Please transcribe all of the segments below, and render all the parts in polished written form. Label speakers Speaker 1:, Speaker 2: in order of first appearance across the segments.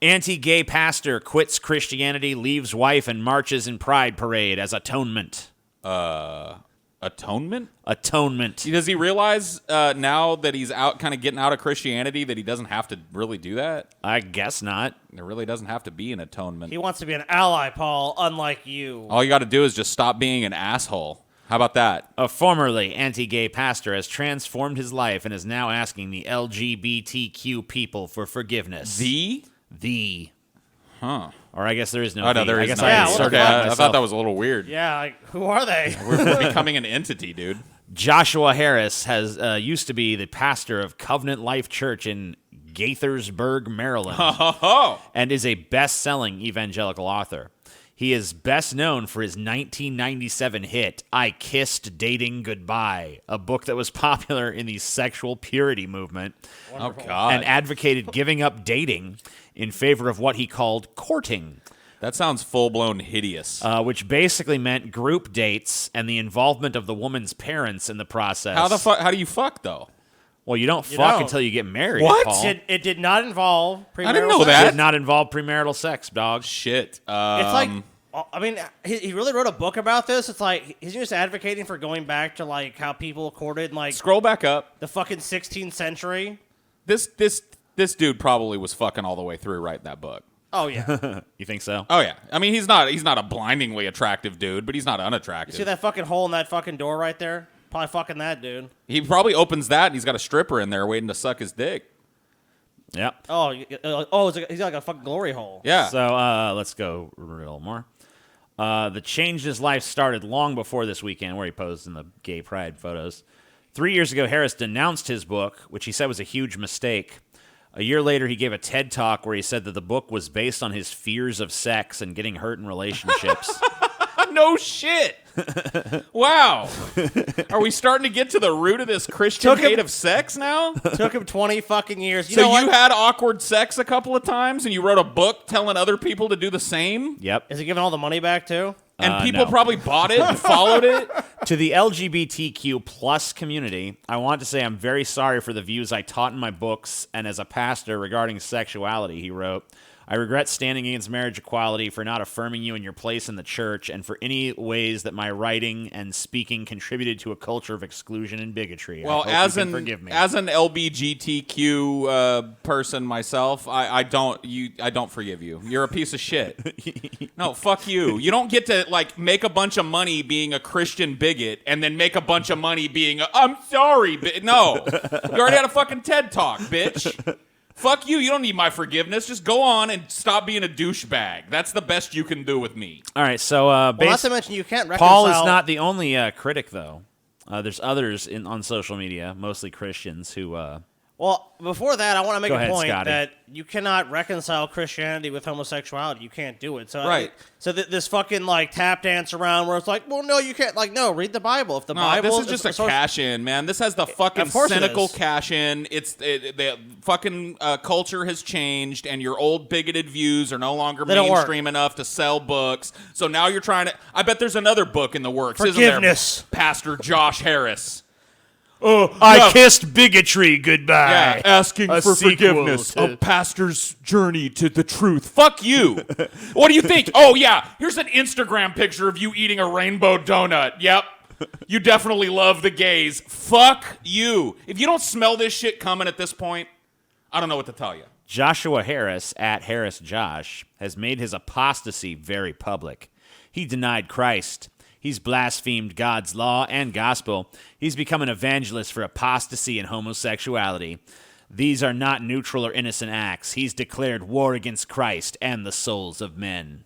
Speaker 1: Anti-gay pastor quits Christianity, leaves wife, and marches in pride parade as atonement.
Speaker 2: Atonement?
Speaker 1: Atonement.
Speaker 2: Does he realize now that he's out, kind of getting out of Christianity, that he doesn't have to really do that?
Speaker 1: I guess not.
Speaker 2: There really doesn't have to be an atonement.
Speaker 3: He wants to be an ally, Paul, unlike you.
Speaker 2: All you got to do is just stop being an asshole. How about that?
Speaker 1: A formerly anti-gay pastor has transformed his life and is now asking the LGBTQ people for forgiveness. The.
Speaker 2: Huh.
Speaker 1: Or I guess there is no.
Speaker 2: Oh, no, there
Speaker 1: I
Speaker 2: is
Speaker 1: guess
Speaker 2: no. I thought that was a little weird.
Speaker 3: Yeah, like, who are they?
Speaker 2: We're becoming an entity, dude.
Speaker 1: Joshua Harris has used to be the pastor of Covenant Life Church in Gaithersburg, Maryland, and is a best-selling evangelical author. He is best known for his 1997 hit, I Kissed Dating Goodbye, a book that was popular in the sexual purity movement.
Speaker 2: Wonderful. Oh, God.
Speaker 1: And advocated giving up dating in favor of what he called courting.
Speaker 2: That sounds full-blown hideous.
Speaker 1: Which basically meant group dates and the involvement of the woman's parents in the process.
Speaker 2: How do you fuck, though?
Speaker 1: Well, you don't fuck until you get married,
Speaker 2: What?
Speaker 1: Paul.
Speaker 3: It did not involve premarital
Speaker 2: I didn't know
Speaker 3: sex.
Speaker 2: that.
Speaker 1: It did not involve premarital sex, dog.
Speaker 2: Shit.
Speaker 3: It's like, I mean, he really wrote a book about this. It's like, he's just advocating for going back to, like, how people courted in, like,
Speaker 2: scroll back up.
Speaker 3: the fucking 16th century.
Speaker 2: This dude probably was fucking all the way through writing that book.
Speaker 3: Oh, yeah.
Speaker 1: You think so?
Speaker 2: Oh, yeah. I mean, he's not a blindingly attractive dude, but he's not unattractive.
Speaker 3: See that fucking hole in that fucking door right there? Probably fucking that dude.
Speaker 2: He probably opens that, and he's got a stripper in there waiting to suck his dick.
Speaker 1: Yep.
Speaker 3: He's got like a fucking glory hole.
Speaker 2: Yeah.
Speaker 1: So let's go a little more. The change in his life started long before this weekend, where he posed in the gay pride photos. 3 years ago, Harris denounced his book, which he said was a huge mistake. A year later, he gave a TED Talk where he said that the book was based on his fears of sex and getting hurt in relationships.
Speaker 2: No shit. Wow. Are we starting to get to the root of this Christian hate of sex now?
Speaker 3: Took him 20 fucking years.
Speaker 2: So you had awkward sex a couple of times, and you wrote a book telling other people to do the same?
Speaker 1: Yep.
Speaker 3: Is he giving all the money back, too?
Speaker 2: And people
Speaker 1: no.
Speaker 2: probably bought it and followed it?
Speaker 1: To the LGBTQ plus community, I want to say I'm very sorry for the views I taught in my books and as a pastor regarding sexuality, he wrote. I regret standing against marriage equality, for not affirming you in your place in the church, and for any ways that my writing and speaking contributed to a culture of exclusion and bigotry.
Speaker 2: Well,
Speaker 1: forgive me.
Speaker 2: as an LBGTQ person myself, I don't forgive you. You're a piece of shit. No, fuck you. You don't get to like make a bunch of money being a Christian bigot and then make a bunch of money being I'm sorry, no. You already had a fucking TED Talk, bitch. Fuck you. You don't need my forgiveness. Just go on and stop being a douchebag. That's the best you can do with me.
Speaker 1: All right, so
Speaker 3: not to mention you can't reconcile.
Speaker 1: Paul is not the only critic, though. There's others on social media, mostly Christians, who...
Speaker 3: Well, before that, I want to make a point
Speaker 1: Scotty.
Speaker 3: that you cannot reconcile Christianity with homosexuality. You can't do it. So
Speaker 2: right.
Speaker 3: This fucking like tap dance around where it's like, well, no, you can't. Like, no, read the Bible. If the Bible,
Speaker 2: this is just a cash in, man. This has the fucking cynical cash in. The fucking culture has changed, and your old bigoted views are no longer mainstream enough to sell books. So now you're trying to. I bet there's another book in the works,
Speaker 3: Forgiveness.
Speaker 2: Isn't there, Pastor Josh Harris?
Speaker 1: I kissed bigotry goodbye.
Speaker 2: Yeah, asking
Speaker 1: A
Speaker 2: for
Speaker 1: sequel
Speaker 2: forgiveness.
Speaker 1: to-
Speaker 2: A pastor's journey to the truth. Fuck you. What do you think? Oh, yeah. Here's an Instagram picture of you eating a rainbow donut. Yep. You definitely love the gays. Fuck you. If you don't smell this shit coming at this point, I don't know what to tell you.
Speaker 1: Joshua Harris, at Harris Josh, has made his apostasy very public. He denied Christ. He's blasphemed God's law and gospel. He's become an evangelist for apostasy and homosexuality. These are not neutral or innocent acts. He's declared war against Christ and the souls of men.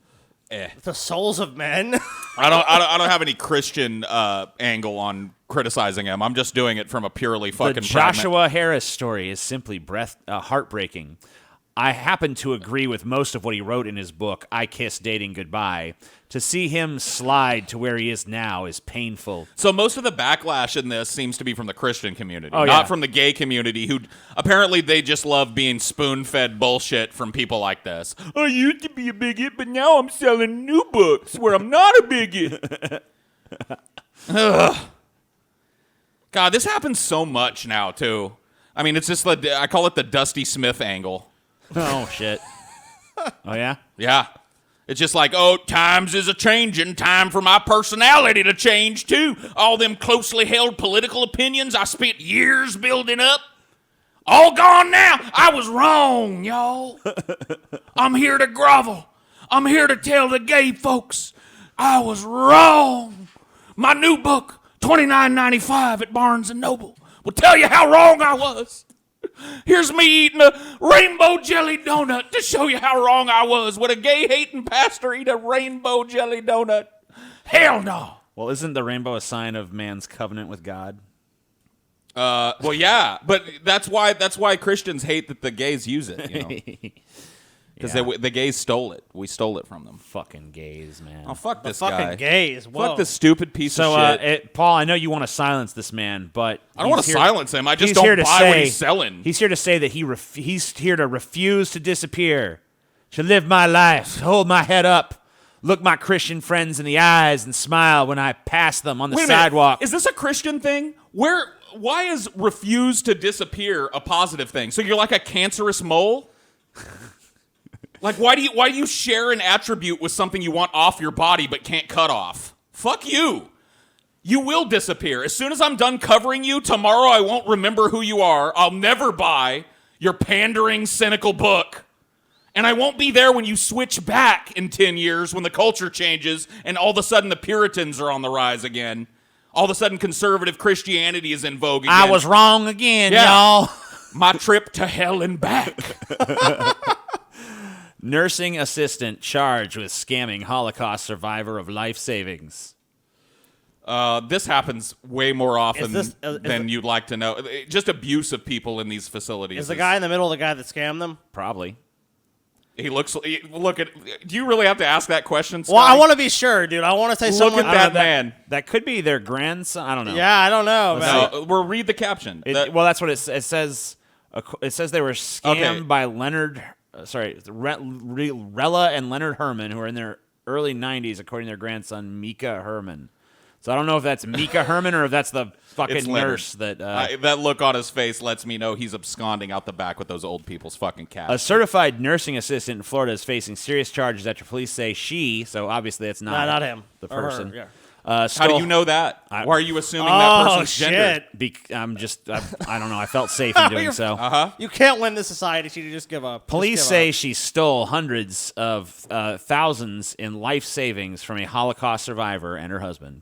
Speaker 3: The souls of men.
Speaker 2: I don't have any Christian angle on criticizing him. I'm just doing it from a purely fucking
Speaker 1: The Joshua Harris story is simply heartbreaking. I happen to agree with most of what he wrote in his book, I Kissed Dating Goodbye. To see him slide to where he is now is painful.
Speaker 2: So most of the backlash in this seems to be from the Christian community,
Speaker 1: not
Speaker 2: not from the gay community, who apparently they just love being spoon-fed bullshit from people like this. I used to be a bigot, but now I'm selling new books where I'm not a bigot. Ugh. God, this happens so much now, too. I mean, it's just I call it the Dusty Smith angle.
Speaker 1: Oh, shit. Oh, yeah?
Speaker 2: Yeah. It's just like, oh, times is a-changing. Time for my personality to change, too. All them closely held political opinions I spent years building up, all gone now. I was wrong, y'all. I'm here to grovel. I'm here to tell the gay folks I was wrong. My new book, $29.95 at Barnes & Noble, will tell you how wrong I was. Here's me eating a rainbow jelly donut to show you how wrong I was. Would a gay-hating pastor eat a rainbow jelly donut? Hell no.
Speaker 1: Well, isn't the rainbow a sign of man's covenant with God?
Speaker 2: Well, yeah, but that's why Christians hate that the gays use it, you know? Because the gays stole it. We stole it from them.
Speaker 1: Fucking gays, man.
Speaker 2: Oh, fuck this
Speaker 3: Fucking
Speaker 2: guy.
Speaker 3: gays. Whoa.
Speaker 2: Fuck this stupid piece of shit.
Speaker 1: Paul, I know you want to silence this man, but
Speaker 2: I don't want to silence him. I just
Speaker 1: he's
Speaker 2: don't
Speaker 1: here to
Speaker 2: buy what
Speaker 1: say-
Speaker 2: he's selling.
Speaker 1: He's here to say that he's here to refuse to disappear, to live my life, to hold my head up, look my Christian friends in the eyes, and smile when I pass them on the
Speaker 2: Wait a minute.
Speaker 1: sidewalk.
Speaker 2: Is this a Christian thing? Why is refuse to disappear a positive thing? So you're like a cancerous mole? Like, why do you share an attribute with something you want off your body but can't cut off? Fuck you. You will disappear. As soon as I'm done covering you, tomorrow I won't remember who you are. I'll never buy your pandering, cynical book. And I won't be there when you switch back in 10 years when the culture changes and all of a sudden the Puritans are on the rise again. All of a sudden conservative Christianity is in vogue again.
Speaker 1: I was wrong again,
Speaker 2: Yeah.
Speaker 1: y'all.
Speaker 2: My trip to hell and back.
Speaker 1: Nursing assistant charged with scamming Holocaust survivor of life savings.
Speaker 2: This happens way more often
Speaker 3: Is
Speaker 2: than you'd like to know. Just abuse of people in these facilities.
Speaker 3: Is the guy in the middle the guy that scammed them?
Speaker 1: Probably.
Speaker 2: Look at. Do you really have to ask that question, Scotty?
Speaker 3: Well, I want to be sure, dude. I want to say
Speaker 2: Look
Speaker 3: someone.
Speaker 2: at that man.
Speaker 1: That could be their grandson. I don't know.
Speaker 3: Yeah, I don't know, man.
Speaker 2: No, we'll read the caption.
Speaker 1: Well, that's what it says. It says they were scammed
Speaker 2: Okay.
Speaker 1: by Leonard. Rella and Leonard Herman, who are in their early 90s, according to their grandson Mika Herman. So I don't know if that's Mika Herman or if that's the fucking
Speaker 2: It's Leonard.
Speaker 1: nurse that.
Speaker 2: That look on his face lets me know he's absconding out the back with those old people's fucking cats.
Speaker 1: A certified nursing assistant in Florida is facing serious charges after police say she. So obviously it's not.
Speaker 3: Not him.
Speaker 1: The
Speaker 3: Or her,
Speaker 1: person.
Speaker 3: yeah.
Speaker 2: How do you know that? Why are you assuming that person's gender?
Speaker 3: shit.
Speaker 1: I don't know. I felt safe in doing so.
Speaker 3: You can't win this society. She just give up.
Speaker 1: Police
Speaker 3: Just give
Speaker 1: say
Speaker 3: up.
Speaker 1: she stole hundreds of thousands in life savings from a Holocaust survivor and her husband.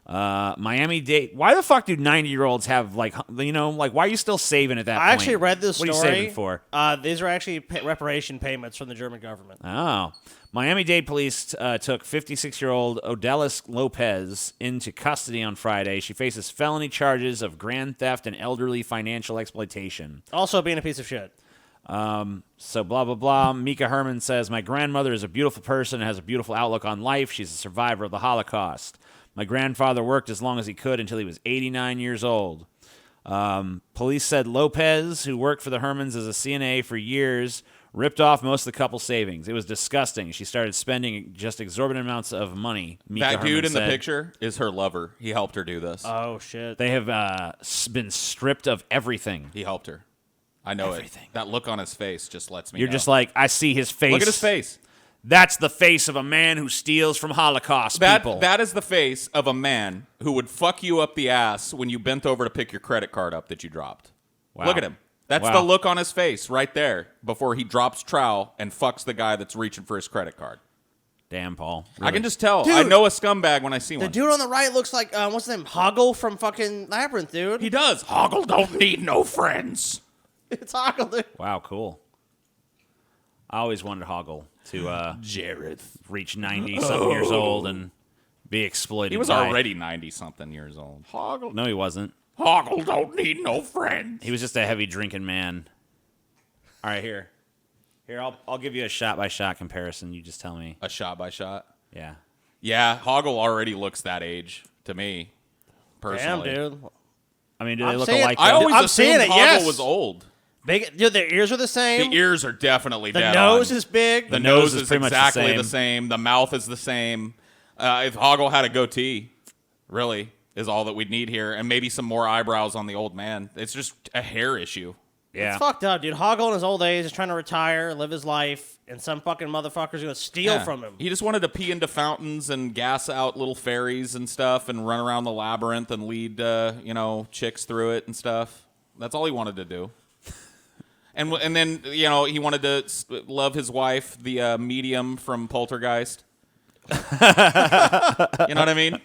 Speaker 1: Miami-Dade. Why the fuck do 90-year-olds have, like, why are you still saving at that point?
Speaker 3: I actually read this story.
Speaker 1: What are you saving for?
Speaker 3: These are actually reparation payments from the German government.
Speaker 1: Oh. Miami-Dade police took 56-year-old Odelis Lopez into custody on Friday. She faces felony charges of grand theft and elderly financial exploitation.
Speaker 3: Also being a piece of shit.
Speaker 1: So blah, blah, blah. Mika Herman says, my grandmother is a beautiful person and has a beautiful outlook on life. She's a survivor of the Holocaust. My grandfather worked as long as he could until he was 89 years old. Police said Lopez, who worked for the Hermans as a CNA for years, ripped off most of the couple's savings. It was disgusting. She started spending just exorbitant amounts of money. Mika
Speaker 2: That dude
Speaker 1: Herman
Speaker 2: in the
Speaker 1: said.
Speaker 2: picture is her lover. He helped her do this.
Speaker 3: Oh, shit.
Speaker 1: They have been stripped of everything.
Speaker 2: He helped her. I know
Speaker 1: Everything.
Speaker 2: it. That look on his face just lets me
Speaker 1: You're
Speaker 2: know.
Speaker 1: just like, I see his face.
Speaker 2: Look at his face.
Speaker 1: That's the face of a man who steals from Holocaust people.
Speaker 2: That is the face of a man who would fuck you up the ass when you bent over to pick your credit card up that you dropped.
Speaker 1: Wow.
Speaker 2: Look at him. That's
Speaker 1: Wow.
Speaker 2: the look on his face right there before he drops trowel and fucks the guy that's reaching for his credit card.
Speaker 1: Damn, Paul.
Speaker 2: I can just tell.
Speaker 3: Dude.
Speaker 2: I know a scumbag when I see
Speaker 3: The
Speaker 2: one.
Speaker 3: dude on the right looks like, what's his name? Hoggle from fucking Labyrinth, dude.
Speaker 2: He does. Hoggle don't need no friends.
Speaker 3: It's Hoggle, dude.
Speaker 1: Wow, cool. I always wanted Hoggle to
Speaker 2: Jared.
Speaker 1: reach 90-something years old and be exploited.
Speaker 2: He was
Speaker 1: by-
Speaker 2: already 90-something years old. Hoggle.
Speaker 1: No, he wasn't.
Speaker 2: Hoggle don't need no friends.
Speaker 1: He was just a heavy drinking man. All right, here. I'll give you a shot-by-shot comparison. You just tell me.
Speaker 2: A shot by shot.
Speaker 1: Yeah.
Speaker 2: Yeah, Hoggle already looks that age to me,
Speaker 3: Damn,
Speaker 2: personally.
Speaker 3: dude.
Speaker 1: I mean, do they
Speaker 3: I'm
Speaker 1: look
Speaker 3: saying-
Speaker 1: alike?
Speaker 2: I
Speaker 1: though?
Speaker 2: always
Speaker 3: I'm
Speaker 2: assumed
Speaker 3: seeing it,
Speaker 2: Hoggle
Speaker 3: yes.
Speaker 2: was old.
Speaker 3: Big, dude, their ears are the same.
Speaker 2: The ears are definitely
Speaker 3: The
Speaker 2: dead
Speaker 3: nose
Speaker 2: on.
Speaker 3: is big.
Speaker 2: The
Speaker 1: nose
Speaker 2: nose
Speaker 1: is
Speaker 2: is
Speaker 1: pretty much the
Speaker 2: exactly
Speaker 1: same.
Speaker 2: the same. The mouth is the same. If Hoggle had a goatee, really, is all that we'd need here. And maybe some more eyebrows on the old man. It's just a hair issue.
Speaker 1: Yeah.
Speaker 3: It's fucked up, dude. Hoggle in his old age is trying to retire, live his life, and some fucking motherfucker's gonna steal from him.
Speaker 2: He just wanted to pee into fountains and gas out little fairies and stuff and run around the labyrinth and lead, chicks through it and stuff. That's all he wanted to do. And then, he wanted to love his wife, the medium from Poltergeist. You know what I mean?